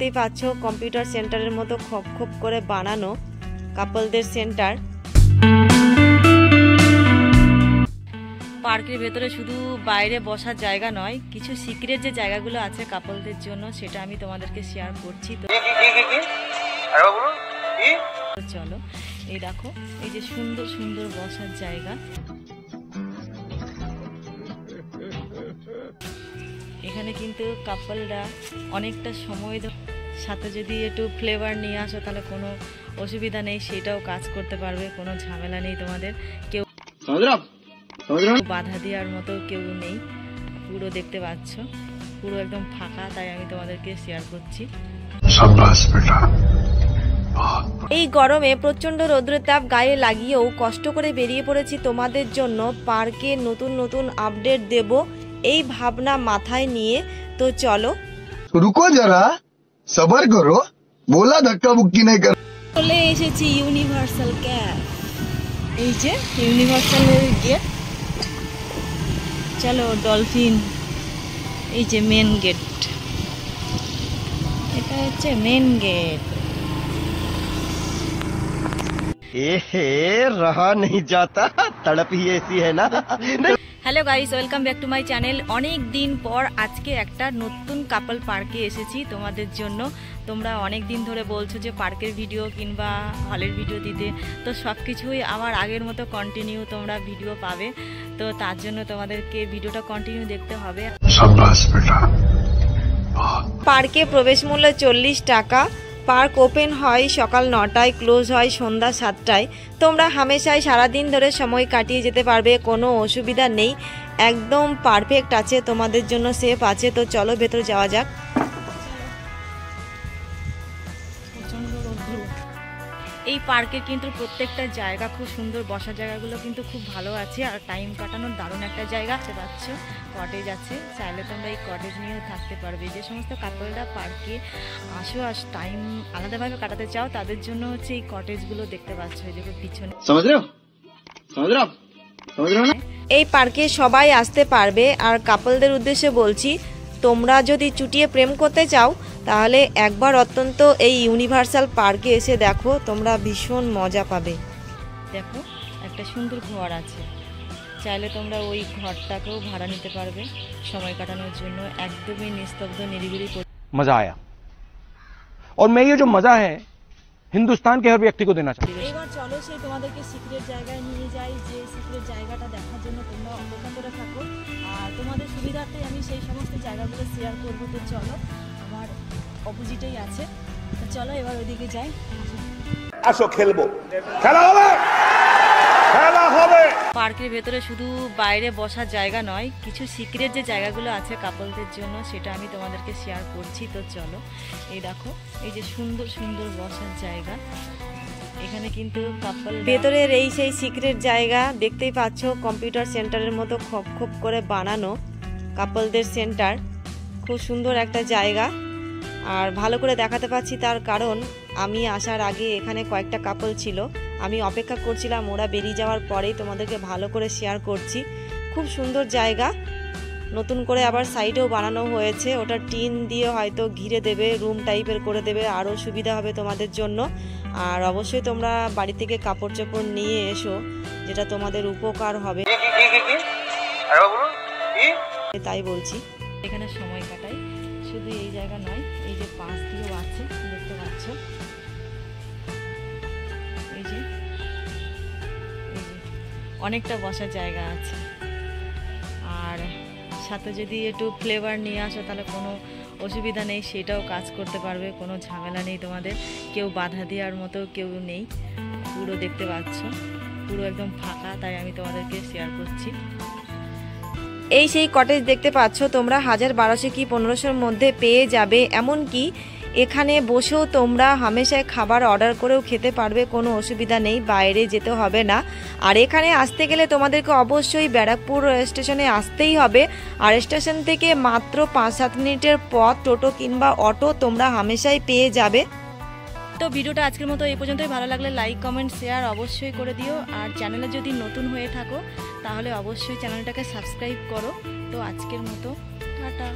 দেখতেই পাচ্ছ কম্পিউটার সেন্টারের মতো খোপ খোপ করে বানানো কাপলদের সেন্টার। পার্কের ভেতরে শুধু বাইরে বসার জায়গা নয়, কিছু সিক্রেট যে জায়গাগুলো আছে কাপলদের জন্য সেটা আমি তোমাদেরকে শেয়ার করছি। তো চলো, এই দেখো, এই যে সুন্দর সুন্দর বসার জায়গা। এখানে কিন্তু কাপলরা অনেকটা সময় সাথে যদি একটু ফ্লেভার নিয়ে আসো তাহলে কোনো অসুবিধা নেই, সেটাও কাজ করতে পারবে, কোনো ঝামেলা নেই তোমাদের। কেউ বাধা দেওয়ার মতো কেউ নেই। পুরো দেখতে পাচ্ছ পুরো একদম ফাঁকা, তাই আমি তোমাদেরকে শেয়ার করছি। এই গরমে প্রচন্ড রৌদ্রের তাপ গায়ে লাগিয়েও কষ্ট করে বেরিয়ে পড়েছি তোমাদের জন্য পার্কে নতুন নতুন আপডেট দেব এই ভাবনা মাথায় নিয়ে। তো চলো, রুকো যারা, সবার করো, বলা ধাক্কা বুক্কি নাই কর। চলে এসেছি ইউনিভার্সাল ক্যাফ। এই যে ইউনিভার্সালের গেট। চলো, ডলফিন, এই যে মেন গেট, এটা হচ্ছে মেন গেট। रहा नहीं जाता, तड़प ही ऐसी है ना। Hello guys, welcome back to my channel. অনেক দিন পর আজকে একটা নতুন কাপল পার্কে এসেছি তোমাদের জন্য। তোমরা অনেক দিন ধরে বলছো যে পার্কের ভিডিও কিংবা হলের ভিডিও দিতে, তো সব কিছুই আবার আগের মতো কন্টিনিউ তোমরা ভিডিও পাবে। তো তার জন্য তোমাদেরকে ভিডিওটা কন্টিনিউ দেখতে হবে। পার্কে প্রবেশ মূল্য 40 টাকা। পার্ক ওপেন হয় সকাল 9টায়, ক্লোজ হয় সন্ধ্যা 7টায়। তোমরা হামেশাই সারাদিন ধরে সময় কাটিয়ে যেতে পারবে, কোনো অসুবিধা নেই, একদম পারফেক্ট আছে তোমাদের জন্য, সেফ আছে। তো চলো ভেতরে যাওয়া যাক। এই পার্কের কিন্তু প্রত্যেকটা জায়গা খুব সুন্দর, বসার জায়গাগুলো কিন্তু খুব ভালো আছে, আর টাইম কাটানোর দারুণ একটা জায়গা আছে। পাচ্ছ কটেজ আছে, চাইলে তোমরা এই কটেজ নিয়ে থাকতে পারবে। যে সমস্ত কাপলরা পার্কে আসো আর টাইম আলাদাভাবে কাটাতে চাও তাদের জন্য হচ্ছে এই কটেজগুলো দেখতে পাচ্ছ, এই যে পিছনে। এই পার্কে সবাই আসতে পারবে। আর কাপলদের উদ্দেশ্যে বলছি, তোমরা যদি চুটিয়ে প্রেম করতে চাও তাহলে একবার অত্যন্ত এই ইউনিভার্সাল পার্কে এসে দেখো, তোমরা ভীষণ মজা পাবে। দেখো একটা সুন্দর ঘর আছে, চাইলে তোমরা ওই ঘরটাকেও ভাড়া নিতে পারবে সময় কাটানোর জন্য। একদমই নিস্তব্ধ নিরিবিলি। मजा आया और मैं ये जो मजा है हिंदुस्तान के हर व्यक्ति को देना चाहता हूं। এবার চলো সেই তোমাদেরকে সিক্রেট জায়গায় নিয়ে যাই, যে সিক্রেট জায়গাটা দেখার জন্য তোমরা অপেক্ষা করে থাকো। আর তোমাদের সুবিধার্থে আমি সেই সমস্ত জায়গাগুলো শেয়ার করবো। তো চলো, আমার অপোজিটেই আছে। তো চলো এবার ওইদিকে যাই। আসো খেলবো, খেলা হবে, খেলা হবে। পার্কের ভেতরে শুধু বাইরে বসার জায়গা নয়, কিছু সিক্রেট যে জায়গাগুলো আছে কাপলদের জন্য সেটা আমি তোমাদেরকে শেয়ার করছি। তো চলো, এই দেখো, এই যে সুন্দর সুন্দর বসার জায়গা। এখানে কিন্তু কাপল ভেতরের এই সেই সিক্রেট জায়গা দেখতেই পাচ্ছ, কম্পিউটার সেন্টারের মতো খোপ খোপ করে বানানো কাপলদের সেন্টার। খুব সুন্দর একটা জায়গা। আর ভালো করে দেখাতে পাচ্ছি তার কারণ আমি আসার আগে এখানে কয়েকটা কাপল ছিল, আমি অপেক্ষা করছিলাম, ওরা বেরিয়ে যাওয়ার পরেই তোমাদেরকে ভালো করে শেয়ার করছি। খুব সুন্দর জায়গা, নতুন করে আবার সাইডেও বানানো হয়েছে, ওটা টিন দিয়ে হয়তো ঘিরে দেবে, রুম টাইপের করে দেবে, আরও সুবিধা হবে তোমাদের জন্য। আর অবশ্যই তোমরা বাড়ি থেকে কাপড় চোপড় নিয়ে এসো, যেটা তোমাদের উপকার হবে, তাই বলছি। এখানে সময় কাটাই, শুধু এই জায়গা নয়, এই যে পাশ দিয়েও আছে, দেখতে পাচ্ছ, এই যে অনেকটা বসার জায়গা আছে। আর সাথে যদি একটু ফ্লেভার নিয়ে আসো তাহলে কোনো অসুবিধা নেই, সেটাও কাজ করতে পারবে, কোনো ঝামেলা নেই তোমাদের, কেউ বাধা দেওয়ার মতো কেউ নেই। পুরো দেখতে পাচ্ছ পুরো একদম ফাঁকা, তাই আমি তোমাদেরকে শেয়ার করছি। এই সেই কটেজ দেখতে পাচ্ছ তোমরা, 1000-1200 কি 1500-র মধ্যে পেয়ে যাবে। এমনকি এখানে বসেও তোমরা হামেশায় খাবার অর্ডার করেও খেতে পারবে, কোনো অসুবিধা নেই, বাইরে যেতে হবে না। আর এখানে আসতে গেলে তোমাদেরকে অবশ্যই ব্যারাকপুর স্টেশনে আসতেই হবে। আর স্টেশন থেকে মাত্র 5-7 মিনিটের পথ টোটো কিংবা অটো তোমরা হামেশাই পেয়ে যাবে। তো ভিডিওটা আজকের মতো এই পর্যন্তই। ভালো লাগলে লাইক কমেন্ট শেয়ার অবশ্যই করে দিও। আর চ্যানেলে যদি নতুন হয়ে থাকো তাহলে অবশ্যই চ্যানেলটাকে সাবস্ক্রাইব করো। তো আজকের মতো টাটা।